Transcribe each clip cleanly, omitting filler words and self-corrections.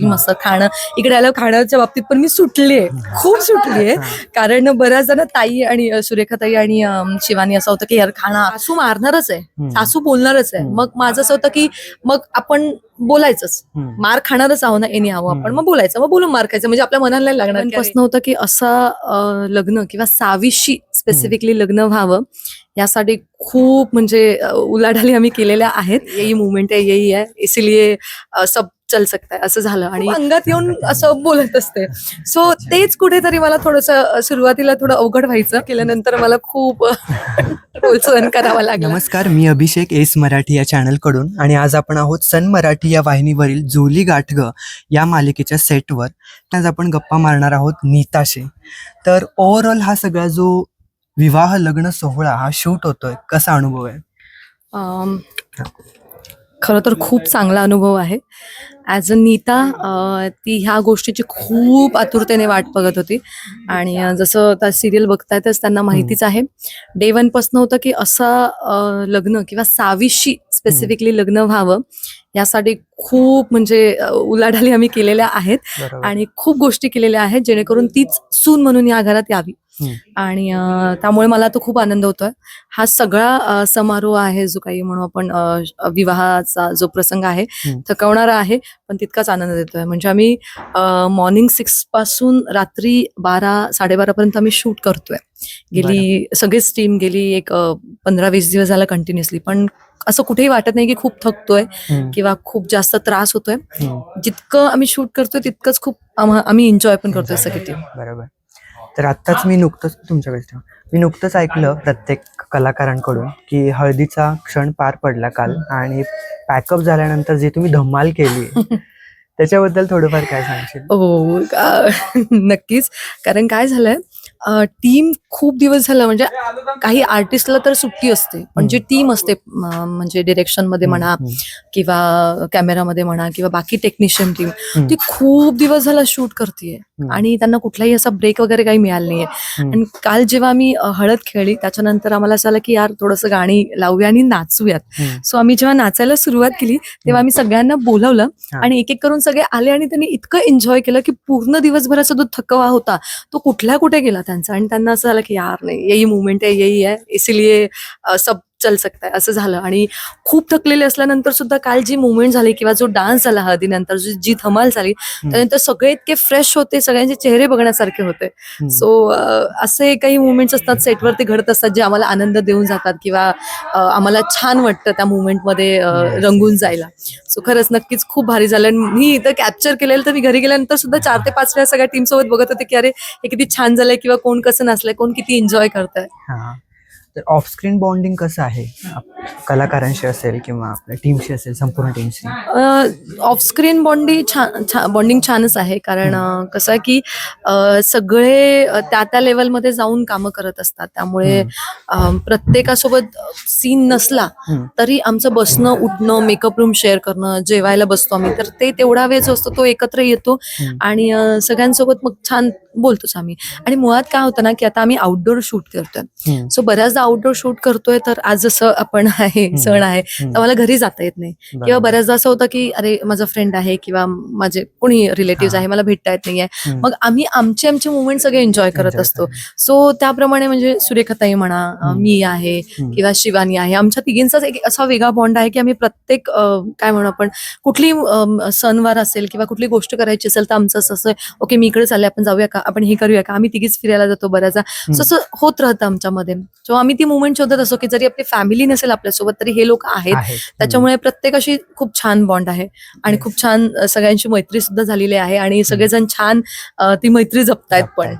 मस्त खाणं इकडे आलं. खाण्याच्या बाबतीत पण मी सुटलीये, खूप सुटलीये. कारण बऱ्याचदा ना ताई आणि सुरेखाताई आणि शिवानी असं होतं की यार खाणं सासू मारणारच आहे, सासू बोलणारच आहे. मग माझं असं होतं की मग आपण बोलायचंच, मार खाणारच आहो ना एनी आहो आपण, मग बोलायचं, मग बोलून मार खायचं, म्हणजे आपल्या मनाला नाही लागणार. प्रश्न होता की असं लग्न किंवा सावीशी स्पेसिफिकली लग्न व्हावं यासाठी खूप म्हणजे उलाढाली आम्ही केलेल्या आहेत. यही मुवमेंट आहे, यही आहे, इसीलिए सब चल सकता है असं झालं आणि अंगात येऊन असं बोलत असते. सो तेच कुठेतरी मला थोडंसं सुरुवातीला थोडं अवघड व्हायचं. केल्यानंतर मला खूप रोल सहन करावा लागला. नमस्कार, मी अभिषेक एस मराठी या चॅनलकडून आणि आज आपण आहोत सन मराठी या वाहिनीवरील जुली गाठ ग या मालिकेच्या सेटवर. आज आपण गप्पा मारणार आहोत नीताशी. तर ओव्हरऑल हा सगळा जो विवाह लग्न सोहळा हा शूट होतोय, कसा अनुभव आहे? खरं तर खूप चांगला अनुभव आहे. ॲज अ नीता ती ह्या गोष्टीची खूप आतुरतेने वाट बघत होती आणि जसं त्या सिरियल बघतायतच त्यांना माहितीच आहे. डे वन पासून होतं की असं लग्न किंवा सावीशी स्पेसिफिकली लग्न व्हावं यासाठी खूप म्हणजे उलाढाली आम्ही केलेल्या आहेत आणि खूप गोष्टी केलेल्या आहेत जेणेकरून तीच सून म्हणून या घरात यावी. आणि त्यामुळे मला तो खूप आनंद होतोय. हा सगळा समारोह आहे जो काही म्हणू आपण विवाहाचा जो प्रसंग आहे थकवणारा आहे पण तितकाच आनंद देतोय. म्हणजे आम्ही मॉर्निंग 6 पासून रात्री 12-12:30 पर्यंत आम्ही शूट करतोय. गेली सगळीच टीम गेली एक 15-20 दिवस झाला कंटिन्युअसली, पण असं कुठेही वाटत नाही की खूप थकतोय किंवा खूप जास्त त्रास होतोय. जितकं आम्ही शूट करतोय तितकंच खूप आम्ही एन्जॉय पण करतोय सगळी टीम. बरोबर. तर आत्ताच मी नुकतंच ऐकलं प्रत्येक कलाकारांकडून की हळदीचा क्षण पार पडला काल आणि पॅकअप झाल्यानंतर जे तुम्ही धमाल केली त्याच्याबद्दल थोडंफार काय सांगशील? हो नक्कीच. कारण काय झालंय टीम खूप दिवस झालं म्हणजे काही आर्टिस्टला तर सुट्टी असते पण जी टीम असते म्हणजे डिरेक्शन मध्ये म्हणा किंवा कॅमेरामध्ये म्हणा किंवा बाकी टेक्निशियन टीम ती खूप दिवस झाला शूट करतेय आणि त्यांना कुठलाही असा ब्रेक वगैरे काही मिळाला नाहीये. आणि काल जेव्हा आम्ही हळद खेळली त्याच्यानंतर आम्हाला असं आलं की यार थोडंसं गाणी लावूया आणि नाचूयात. सो आम्ही जेव्हा नाचायला सुरुवात केली तेव्हा आम्ही सगळ्यांना बोलावलं आणि एक एक करून सगळे आले आणि त्यांनी इतकं एन्जॉय केलं की पूर्ण दिवसभराचा जो थकवा होता तो कुठल्या कुठे गेला त्यांचा. आणि त्यांना असं झालं की यार नाही यही मुवमेंट आहे, यही आहे, इसीलिए सब चल सकता है असं झालं. आणि खूप थकलेले असल्यानंतर सुद्धा काल जी मुवमेंट झाली किंवा जो डान्स झाला हळदीनंतर जी धमाल झाली त्यानंतर सगळे इतके फ्रेश होते, सगळ्यांचे चेहरे बघण्यासारखे होते. सो असे काही मुवमेंट्स असतात सेटवरती घडत असतात जे आम्हाला आनंद देऊन जातात किंवा आम्हाला छान वाटतं त्या मुवमेंटमध्ये रंगून जायला. सो खरंच नक्कीच खूप भारी झालं. आणि मी इथं कॅप्चर केलेलं तर मी घरी गेल्यानंतर सुद्धा 4 ते 5 वेळा सगळ्या टीम सोबत बघत होते की अरे हे किती छान झालंय किंवा कोण कसं नाचलंय, कोण किती एन्जॉय करतंय. तर ऑफ स्क्रीन बॉन्डिंग कसं आहे कलाकारांशी असेल किंवा आपल्या टीमशी असेल, संपूर्ण टीमशी? ऑफ स्क्रीन बॉन्डिंग छानच आहे. कारण कसं आहे की सगळे त्या त्या लेवलमध्ये जाऊन कामं करत असतात त्यामुळे प्रत्येकासोबत सीन नसला तरी आमचं बसणं उठणं, मेकअप रूम शेअर करणं, जेवायला बसतो आम्ही तर ते तेवढा वेळ जो असतो तो एकत्र येतो आणि सगळ्यांसोबत मग छान बोलतोच आम्ही. आणि मुळात काय होतं ना की आता आम्ही आउटडोर शूट करतोय. सो बऱ्याचदा आउटडोर शूट करतोय तर आज जसं आपण आहे सण आहे तर मला घरी जाता येत नाही किंवा बऱ्याचदा असं होतं की अरे माझा फ्रेंड आहे किंवा माझे कोणी रिलेटिव्ह आहे मला भेटता येत नाहीये. मग आम्ही आमचे मुवमेंट सगळे एन्जॉय करत असतो. सो त्याप्रमाणे म्हणजे सुरेखाताई म्हणा, मी आहे किंवा शिवानी आहे, आमच्या तिघींचाच एक असा वेगळा बॉन्ड आहे की आम्ही प्रत्येक काय म्हणू आपण कुठली सणवार असेल किंवा कुठली गोष्ट करायची असेल तर आमचं असं ओके मी इकडे चालले आपण जाऊया का, आपण हे करूया का, आम्ही तिघीच फिरायला जातो बऱ्याचदा. असं होत राहतं आमच्यामध्ये. सो आम्ही ती मुवमेंट शोधत असतो की जरी आपली फॅमिली नसेल आपल्यासोबत तरी हे लोक आहेत. त्याच्यामुळे प्रत्येकाशी खूप छान बॉन्ड आहे आणि खूप छान सगळ्यांची मैत्री सुद्धा झालेली आहे आणि सगळेजण छान ती मैत्री जपतायत पण.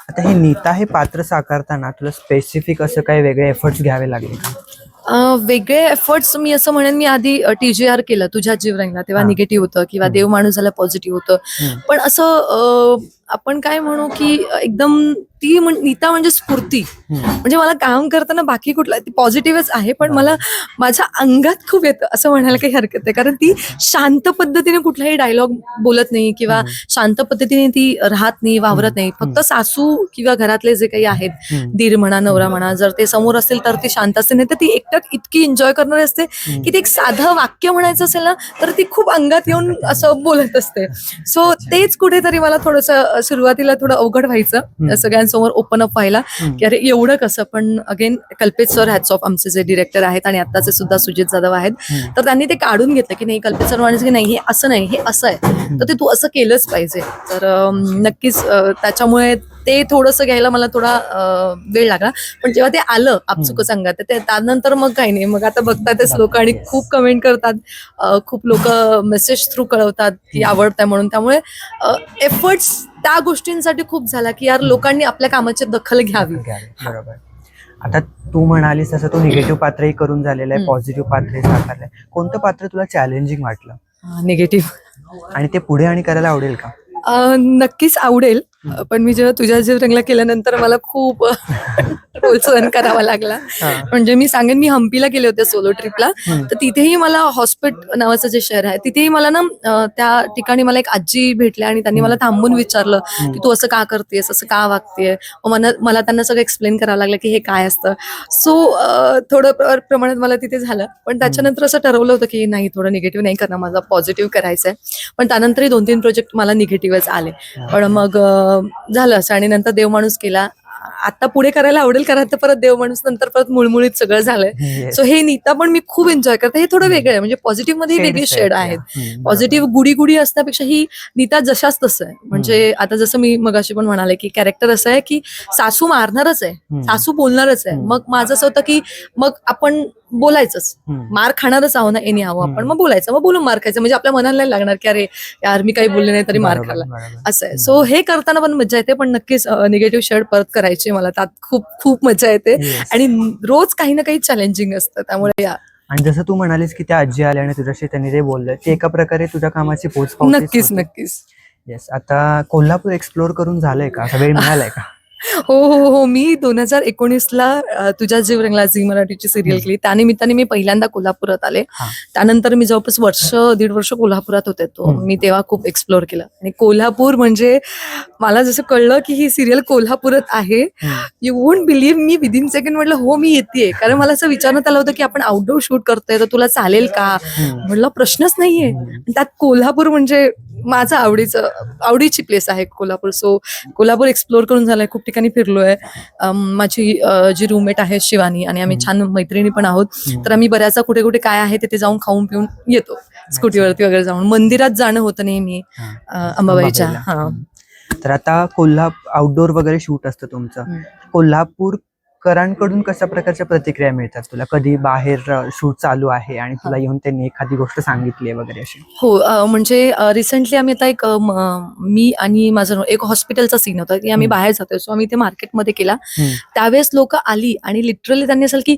आता हे नीता हे पात्र साकारताना तुला स्पेसिफिक असं काही वेगळे एफर्ट्स घ्यावे लागले का? वेगळे एफर्ट्स मी असं म्हणेन, मी आधी TGR केलं तुझ्या जीव रंगला तेव्हा निगेटिव्ह होतं किंवा देव माणूस झाला पॉझिटिव्ह होतं. पण असं आपण काय म्हणू की एकदम ती नीता म्हणजे स्फूर्ती. म्हणजे मला काम करताना बाकी कुठला ती पॉझिटिव्हच आहे, पण मला माझ्या अंगात खूप येतं असं म्हणायला काही हरकत नाही. कारण ती शांत पद्धतीने कुठलाही डायलॉग बोलत नाही किंवा शांत पद्धतीने ती राहत नाही, वावरत नाही. फक्त सासू किंवा घरातले जे काही आहेत, दीर म्हणा, नवरा म्हणा, जर ते समोर असेल तर ती शांत असते, नाही तर ती एकट्यात इतकी एन्जॉय करणारी असते की ते एक साधं वाक्य म्हणायचं असेल ना तर ती खूप अंगात येऊन असं बोलत असते. सो तेच कुठेतरी मला थोडंसं सुरुवातीला थोडं अवघड व्हायचं सगळ्यांसमोर ओपन अप व्हायला की अरे एवढं कसं. पण again Kalpesh sir hats off, आमचे जे डिरेक्टर आहेत आणि आत्ताचे सुद्धा सुजित जाधव आहेत, तर त्यांनी ते काढून घेतलं की नाही, कल्पेश सर म्हणायचं की नाही हे असं नाही, हे असं आहे, तर ते तू असं केलंच पाहिजे. तर नक्कीच त्याच्यामुळे ते थोडंसं घ्यायला मला थोडा वेळ लागला. पण जेव्हा ते आलं आपसुक सांगा तर त्यानंतर मग काही नाही, मग आता बघतातच लोक आणि खूप कमेंट करतात, खूप लोक मेसेज थ्रू कळवतात की आवडतंय म्हणून. त्यामुळे एफर्ट्स त्या गोष्टींसाठी खूप झाला की यार लोकांनी आपल्या कामाची दखल घ्यावी. बरोबर. आता तू म्हणालीस तसं तू निगेटिव्ह पात्रही करून झालेलं आहे, पॉझिटिव्ह पात्रही साकारलंय. कोणतं पात्र तुला चॅलेंजिंग वाटलं निगेटिव्ह आणि ते पुढे आणि करायला आवडेल का? नक्कीच आवडेल, पण मी जेव्हा तुझ्या जीव रंगला केल्यानंतर मला खूप रोल सहन करावा लागला. म्हणजे मी सांगेन, मी हम्पीला गेले होते सोलो ट्रिपला, तर तिथेही मला हॉस्पिट नावाचं जे शहर आहे तिथेही मला ना त्या ठिकाणी मला एक आजी भेटल्या आणि त्यांनी मला थांबून विचारलं की तू असं का करतेस, असं का वागतेय. मला त्यांना सगळं एक्सप्लेन करावं लागलं की हे काय असतं. सो थोडं प्रमाणात मला तिथे झालं, पण त्याच्यानंतर असं ठरवलं होतं की नाही, थोडं निगेटिव्ह नाही करणार, माझा पॉझिटिव्ह करायचं आहे. पण त्यानंतरही 2-3 प्रोजेक्ट मला निगेटिव्हच आले. पण मग झालं असं आणि नंतर देव माणूस केला. आता पुढे करायला आवडेल, कारण आता परत देव माणूस नंतर परत मुळमुळीत सगळं झालंय. सो हे नीता पण मी खूप एन्जॉय करते. हे थोडं वेगळं आहे, म्हणजे पॉझिटिव्ह मध्ये वेगळी शेड आहेत. पॉझिटिव्ह गुडी गुडी असण्यापेक्षा ही नीता जशाच तसं आहे. म्हणजे आता जसं मी मगाशी पण म्हणाले की कॅरेक्टर असं आहे की सासू मारणारच आहे, सासू बोलणारच आहे. मग माझं असं होतं की मग आपण बोलायचंच, मार खाणारच आहो ना, एनी आहो आपण, मग बोलायचं, मग बोलून मार खायचं. म्हणजे आपल्या मनाला नाही लागणार की अरे यार मी काही बोलले नाही तरी मार खाल्ला, असं आहे. सो हे करताना पण मजा येते, पण नक्कीच निगेटिव्ह शेड परत करायची मला, त्यात खूप खूप मजा येते. आणि रोज काही ना काही चॅलेंजिंग असतं, त्यामुळे आणि जसं तू म्हणालीस की त्या आजी आल्या आणि तुझ्याशी त्यांनी ते बोललं, ते एका प्रकारे तुझ्या कामाची पोच नक्कीच नक्कीच. येस. आता कोल्हापूर एक्सप्लोर करून झालंय का, असा वेळ मिळालाय का? हो हो हो, मी 2019ला तुझ्या जीव रंगला झी मराठीची सिरियल केली, त्यानिमित्ताने मी पहिल्यांदा कोल्हापुरात आले. त्यानंतर मी जवळपास 1.5 वर्ष कोल्हापुरात होते, तो मी तेव्हा खूप एक्सप्लोर केलं. आणि कोल्हापूर म्हणजे मला जसं कळलं की ही सिरियल कोल्हापुरात आहे, you won't believe, me within second म्हटलं हो मी येतेय. कारण मला असं विचारण्यात आलं होतं की आपण आउटडोर शूट करतोय तर तुला चालेल का, म्हटलं प्रश्नच नाहीये. त्यात कोल्हापूर म्हणजे माझं आवडीची प्लेस आहे कोल्हापूर. सो कोल्हापूर एक्सप्लोर करून झालंय, खूप ठिकाणी फिरलोय. माझी जी रूममेट आहे शिवानी, आणि आम्ही छान मैत्रिणी पण आहोत, तर आम्ही बऱ्याचदा कुठे कुठे काय आहे तिथे जाऊन खाऊन पिऊन येतो, स्कूटीवरती वगैरे जाऊन. मंदिरात जाणं होतं नेहमी अंबाबाईच्या. हा, तर आता आउटडोर वगैरे शूट असतं तुमचं, कोल्हापूरकरांकडून कशा प्रकारच्या प्रतिक्रिया मिळतात तुला? कधी बाहेर शूट चालू आहे आणि तुला येऊन त्यांनी एखादी गोष्ट सांगितली वगैरे अशी? हो, म्हणजे रिसेंटली आम्ही आता मी आणि माझं एक हॉस्पिटलचा सीन होता की आम्ही बाहेर जातोय, सो आम्ही ते मार्केटमध्ये केला. त्यावेळेस लोक आली आणि लिटरली त्यांनी असेल की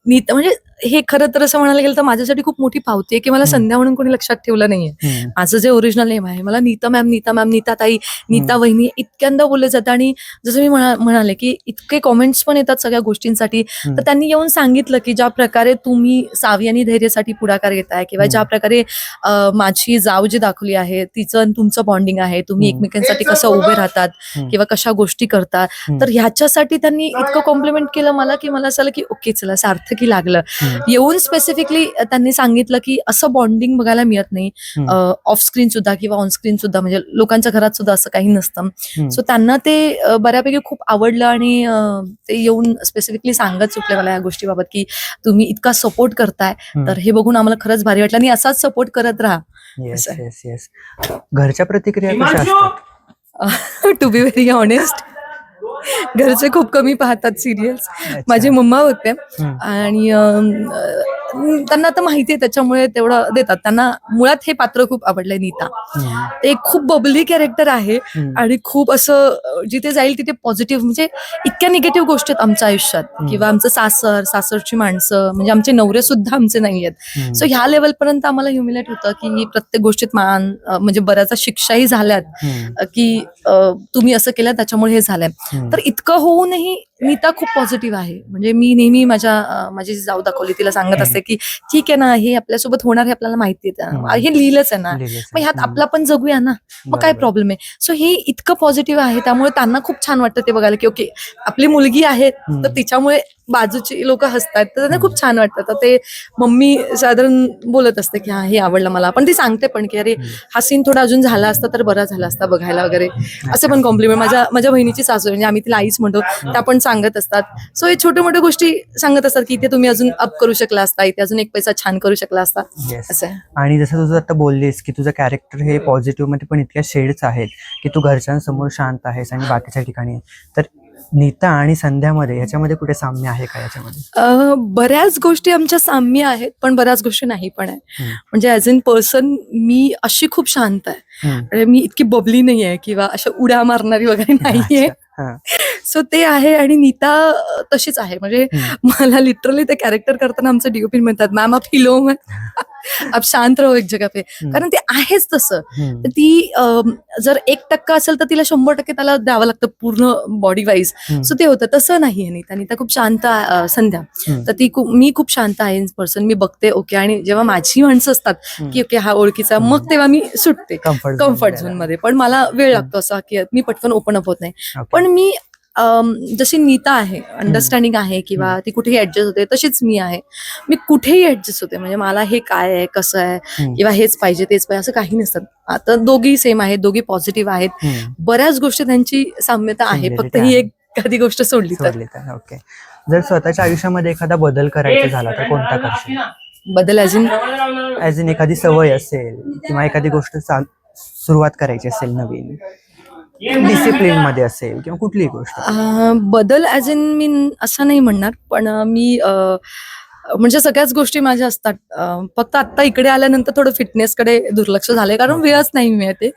नीता, म्हणजे हे खरं तर असं म्हणायला गेलं तर माझ्यासाठी खूप मोठी पावती आहे की मला संध्या म्हणून कोणी लक्षात ठेवलं नाहीये. माझं जे ओरिजिनल नेम आहे, मला नीता मॅम, नीता मॅम, नीता ताई, नीता वहिनी इतक्यांदा बोललं जातं. आणि जसं मी म्हणाले की इतके कॉमेंट्स पण येतात सगळ्या गोष्टींसाठी. तर त्यांनी येऊन सांगितलं की ज्या प्रकारे तुम्ही सावी आणि धैर्यसाठी पुढाकार घेताय, किंवा ज्या प्रकारे माझी जाव जी दाखवली आहे तिचं आणि तुमचं बॉन्डिंग आहे, तुम्ही एकमेकांसाठी कसं उभे राहतात किंवा कशा गोष्टी करतात, तर ह्याच्यासाठी त्यांनी इतकं कॉम्प्लिमेंट केलं मला की मला असं आलं की ओके चला सार्थकी लागलं. येऊन स्पेसिफिकली त्यांनी सांगितलं की असं बॉन्डिंग बघायला मिळत नाही ऑफ स्क्रीन सुद्धा किंवा ऑन स्क्रीन सुद्धा, म्हणजे लोकांच्या घरात सुद्धा असं काही नसतं. सो त्यांना ते बऱ्यापैकी खूप आवडलं आणि ते येऊन स्पेसिफिकली सांगत सुटले मला या गोष्टीबाबत की तुम्ही इतका सपोर्ट करताय, तर हे बघून आम्हाला खरंच भारी वाटलं आणि असाच सपोर्ट करत राहा. Yes yes yes. घरच्या प्रतिक्रिया कशा असतात? टू बी व्हेरी ऑनेस्ट, घरचे खूप कमी पाहतात सिरियल्स. माझी मम्मा बघते आणि त्यांना आता माहिती आहे त्याच्यामुळे तेवढं देतात. त्यांना मुळात हे पात्र खूप आवडलंय, नीता. ते खूप बबली कॅरेक्टर आहे आणि खूप असं जिथे जाईल तिथे पॉझिटिव्ह, म्हणजे इतक्या निगेटिव्ह गोष्टी आहेत आमच्या आयुष्यात किंवा आमचं सासरची माणसं, म्हणजे आमचे नवरे सुद्धा आमचे नाही आहेत. सो ह्या लेवलपर्यंत आम्हाला ह्युमिलेट होतं की प्रत्येक गोष्टीत म्हणजे बऱ्याचदा शिक्षाही झाल्यात की तुम्ही असं केलं त्याच्यामुळे हे झालंय. तर इतकं होऊनही नीता खूप पॉझिटिव्ह आहे. म्हणजे मी नेहमी माझी जाऊ दाखवली तिला सांगत असते की ठीक आहे ना, हे आपल्यासोबत होणार हे आपल्याला माहिती आहे, हे लिहिलंच आहे ना, मग ह्यात आपला पण जगूया ना, मग काय प्रॉब्लेम आहे. सो हे इतकं पॉझिटिव्ह आहे, त्यामुळे त्यांना खूप छान वाटतं ते बघायला की ओके आपली मुलगी आहे तर तिच्यामुळे बाजूची लोक हसतात, तर त्यांना खूप छान वाटतं. तर ते मम्मी साधारण बोलत असते की हा हे आवडलं मला, पण ती सांगते पण की अरे हा सीन थोडा अजून झाला असता तर बरा झाला असता बघायला वगैरे, असं पण कॉम्प्लिमेंट. माझ्या बहिणीची सासू म्हणजे आम्ही तिला आईच म्हणतो, त्या पण सांगत असतात. सो हे छोट्या मोठ्या गोष्टी सांगत असतात की इथे तुम्ही अजून अप करू शकला असता, इथे अजून एक पैसा छान करू शकला असता. असं आहे. आणि जसं तुझं आता बोललीस की तुझं कॅरेक्टर हे पॉझिटिव्ह मध्ये पण इतक्या शेड्स आहेत की तू घरच्यांसमोर शांत आहेस आणि बाकीच्या ठिकाणी, तर नीता आणि संध्यामध्ये ह्याच्यामध्ये कुठे साम्य आहे का याच्यामध्ये? बऱ्याच गोष्टी आमच्या साम्य आहेत पण बऱ्याच गोष्टी नाही पण आहे. म्हणजे ॲज इन पर्सन मी अशी खूप शांत आहे, म्हणजे मी इतकी बबली नाही आहे किंवा अशा उड्या मारणारी वगैरे नाहीये. सो ते आहे. आणि नीता तशीच आहे. म्हणजे मला लिटरली ते कॅरेक्टर करताना आमचं डीओपी म्हणतात मॅम आप हिलो मत, आप शांत रहो एक जगह पे, कारण ते आहेच तसं. तर ती जर 1% असेल तर तिला 100% त्याला द्यावं लागतं पूर्ण बॉडी वाईज. सो ते होतं, तसं नाहीये नीता. नीता खूप शांत संध्या तर मी खूप शांत आहे इन पर्सन. मी बघते ओके, आणि जेव्हा माझी माणसं असतात की ओके हा ओळखीचा, मग तेव्हा मी सुटते कम्फर्ट झोन मध्ये. पण मला वेळ लागतो असा की मी पटकन ओपन अप होत नाही. पण मी जशी नीता आहे, अंडरस्टँडिंग आहे किंवा ती कुठेही ऍडजस्ट होते, तशीच मी आहे. मी कुठेही ऍडजस्ट होते. म्हणजे मला हे काय आहे, कसं आहे किंवा हेच पाहिजे तेच पाहिजे असं काही नसतं. आता दोघी सेम आहेत, दोघी पॉझिटिव्ह आहेत. बऱ्याच गोष्टी त्यांची साम्यता आहे, फक्त ही एक कधी गोष्ट सोडली तर. ओके. जर स्वतःच्या आयुष्यामध्ये एखादा बदल करायचा झाला तर कोणता करशील? बदल ॲज इन एखादी सवय असेल किंवा एखादी गोष्ट सुरुवात करायची असेल नवीन, डिसिप्लिन मध्ये असेल किंवा कुठलीही गोष्ट. बदल ॲज इन मी असं नाही म्हणणार, पण मी म्हणजे सगळ्याच गोष्टी माझ्या असतात. फक्त आता इकडे आल्यानंतर थोडं फिटनेसकडे दुर्लक्ष झालंय, कारण वेळच नाही मिळते.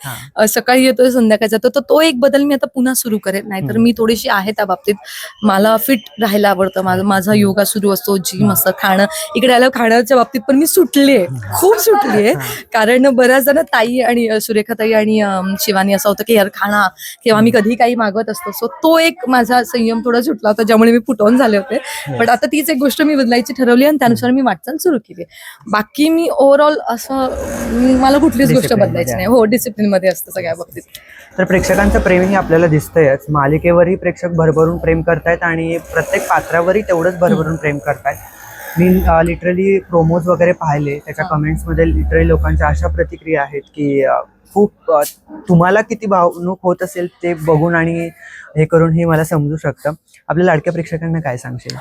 सकाळी येतोय संध्याकाळी जातो, तर तो एक बदल मी आता पुन्हा सुरू करेन. नाहीतर मी थोडीशी आहे त्या बाबतीत, मला फिट राहायला आवडतं. माझा योगा सुरू असतो, जिम असतं, खाणं. इकडे आल्यावर खाण्याच्या बाबतीत पण मी सुटलीये, खूप सुटलीये. कारण बऱ्याच जण ताई आणि सुरेखाताई आणि शिवानी असं होतं की यार खाणं, किंवा मी कधी काही मागवत असतो. सो तो एक माझा संयम थोडा सुटला होता, ज्यामुळे मी फुटवून झाले होते. पण आता तीच एक गोष्ट मी बदलायची ठरवली आणि त्यानुसार मी वाटचाल सुरू केली. बाकी मी ओव्हरऑल असं मला कुठलीच गोष्ट बदलायची नाही. हो, डिसिप्लिन मध्ये असतं सगळ्या बाबतीत. तर प्रेक्षकांचं प्रेमही आपल्याला दिसतंयच. मालिकेवरही प्रेक्षक भरभरून प्रेम करतायत आणि प्रत्येक पात्रावरही तेवढंच भरभरून प्रेम करतायत. मी लिटरली प्रोमोज वगैरे पाहिले, त्याच्या कमेंट्समध्ये लिटरली लोकांच्या अशा प्रतिक्रिया आहेत की खूप तुम्हाला किती भावणूक होत असेल ते बघून आणि हे करून हे मला समजू शकतं. आपल्या लाडक्या प्रेक्षकांना काय सांगशील?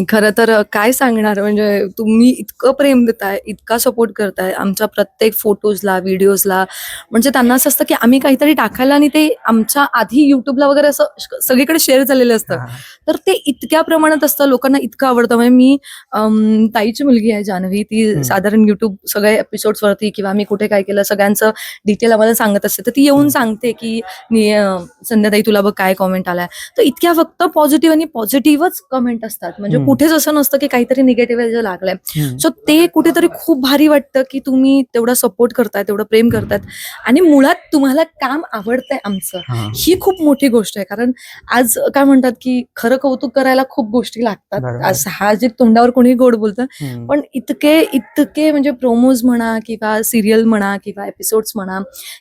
खरं तर काय सांगणार, म्हणजे तुम्ही इतकं प्रेम देताय, इतका सपोर्ट करताय आमच्या प्रत्येक फोटोजला, व्हिडिओजला. म्हणजे त्यांना असं असतं की आम्ही काहीतरी टाकायला आणि ते आमच्या आधी युट्यूबला वगैरे असं सगळीकडे शेअर झालेलं असतं. तर ते इतक्या प्रमाणात असतं, लोकांना इतकं आवडतं. म्हणजे मी ताईची मुलगी आहे जान्हवी, ती साधारण युट्यूब सगळ्या एपिसोड्स वरती किंवा आम्ही कुठे काय केलं सगळ्यांचं डिटेल आम्हाला सांगत असते. तर ती येऊन सांगते की संध्याताई तुला बघ काय कॉमेंट आलाय. तर इतक्या फक्त पॉझिटिव्ह आणि पॉझिटिव्हच कमेंट असतात. म्हणजे कुठेच असं नसतं की काहीतरी निगेटिव्ह लागलंय. सो ते कुठेतरी खूप भारी वाटतं की तुम्ही तेवढा सपोर्ट करताय, तेवढं प्रेम करतायत आणि मुळात तुम्हाला काम आवडतंय आमचं. ही खूप मोठी गोष्ट आहे. कारण आज काय म्हणतात की खरं कौतुक करायला खूप गोष्टी लागतात. साहजिक तोंडावर कोणी गोड बोलतं, पण इतके म्हणजे प्रोमोज म्हणा किंवा सिरियल म्हणा किंवा एपिसोड्स म्हणा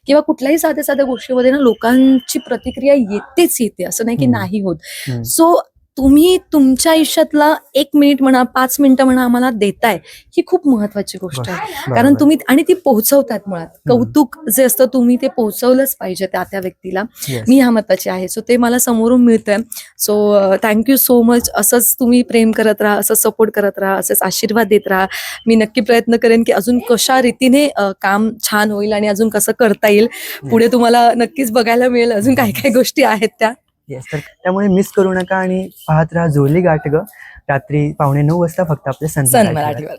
किंवा कुठल्याही साध्या साध्या गोष्टीमध्ये ना लोकांची प्रतिक्रिया येतेच येते, असं नाही की नाही होत. सो तुम्ही तुमच्या आयुष्यातला 1 मिनिट म्हणा, 5 मिनिटं म्हणा आम्हाला देताय, ही खूप महत्वाची गोष्ट आहे. कारण तुम्ही आणि ती पोहोचवतात. मुळात कौतुक जे असतं तुम्ही ते पोहोचवलंच पाहिजे त्या व्यक्तीला. मी ह्या महत्वाची आहे. सो ते मला समोरून मिळतंय. So thank you so much. असंच तुम्ही प्रेम करत राहा, असंच सपोर्ट करत राहा, असंच आशीर्वाद देत राहा. मी नक्की प्रयत्न करेन की अजून कशा रीतीने काम छान होईल आणि अजून कसं करता येईल. पुढे तुम्हाला नक्कीच बघायला मिळेल अजून काही काही गोष्टी आहेत त्या. तर त्यामुळे मिस करू नका आणि पाहत राहा झोली गाठ गं, रात्री 9:15 वाजता फक्त आपल्या सन मराठीवर.